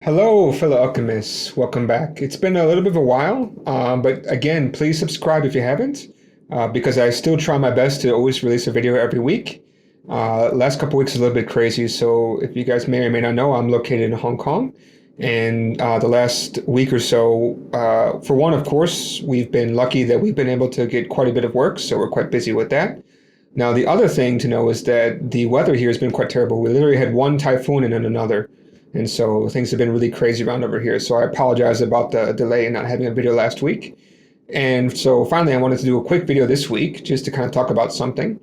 Hello, fellow alchemists. Welcome back. It's been a little bit of a while, but again, please subscribe if you haven't, because I still try my best to always release a video every week. Last couple weeks is a little bit crazy, so if you guys may or may not know, I'm located in Hong Kong, and the last week or so, for one, of course, we've been lucky that we've been able to get quite a bit of work, so we're quite busy with that. Now, the other thing to know is that the weather here has been quite terrible. We literally had one typhoon and then another. And so things have been really crazy around over here. So I apologize about the delay in not having a video last week. And so finally, I wanted to do a quick video this week just to kind of talk about something.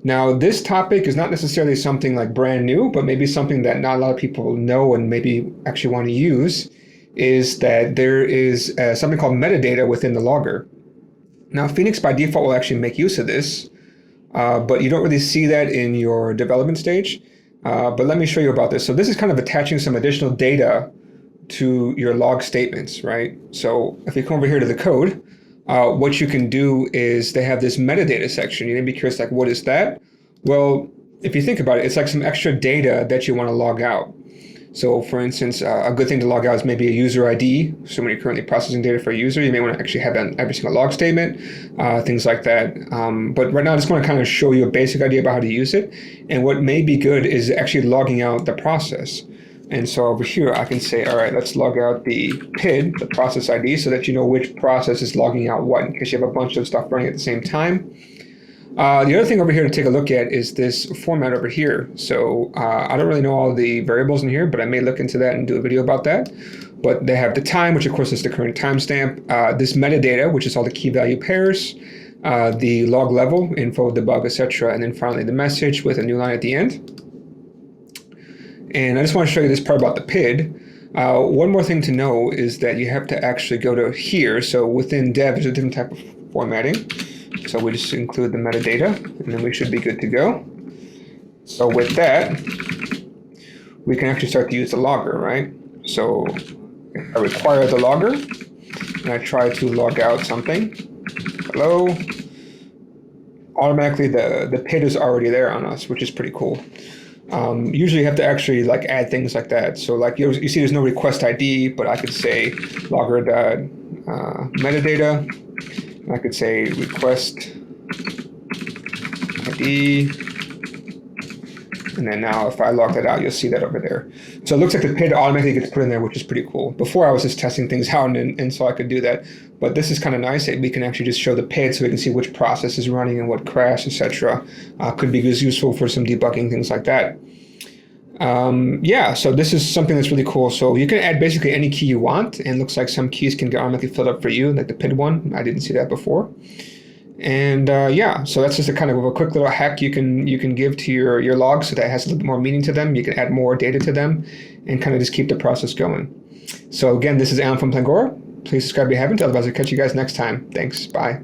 Now, this topic is not necessarily something like brand new, but maybe something that not a lot of people know and maybe actually want to use, is that there is something called metadata within the logger. Now, Phoenix by default will actually make use of this, but you don't really see that in your development stage. But let me show you about this. So this is kind of attaching some additional data to your log statements, right? So if you come over here to the code, what you can do is they have this metadata section. You may be curious, like, what is that? Well, if you think about it, it's like some extra data that you want to log out. So for instance, a good thing to log out is maybe a user ID. So when you're currently processing data for a user, you may want to actually have that in every single log statement, things like that. But right now, I just want to kind of show you a basic idea about how to use it. And what may be good is actually logging out the process. And so over here, I can say, all right, let's log out the PID, the process ID, so that you know which process is logging out what, in case you have a bunch of stuff running at the same time. The other thing over here to take a look at is this format over here. So I don't really know all the variables in here, but I may look into that and do a video about that. But they have the time, which of course is the current timestamp, this metadata, which is all the key value pairs, the log level, info, debug, etc., and then finally the message with a new line at the end. And I just want to show you this part about the PID. One more thing to know is that you have to actually go to here. So within dev, there's a different type of formatting. So we just include the metadata, and then we should be good to go. So with that, we can actually start to use the logger, right? So if I require the logger, and I try to log out something, hello, automatically the PID is already there on us, which is pretty cool. Usually you have to actually like add things like that. So like you see there's no request ID, but I could say logger.metadata. I could say request ID, and then now if I log that out, you'll see that over there. So it looks like the PID automatically gets put in there, which is pretty cool. Before I was just testing things out, and so I could do that. But this is kind of nice that we can actually just show the PID so we can see which process is running and what crashed, etc. Could be useful for some debugging, things like that. Yeah, so this is something that's really cool. So you can add basically any key you want, and it looks like some keys can get automatically filled up for you, like the PID one. I didn't see that before. And yeah, so that's just a kind of a quick little hack you can give to your logs so that it has a little bit more meaning to them. You can add more data to them and kind of just keep the process going. So again, this is Alan from Plangora. Please subscribe if you haven't, otherwise I'll catch you guys next time. Thanks, bye.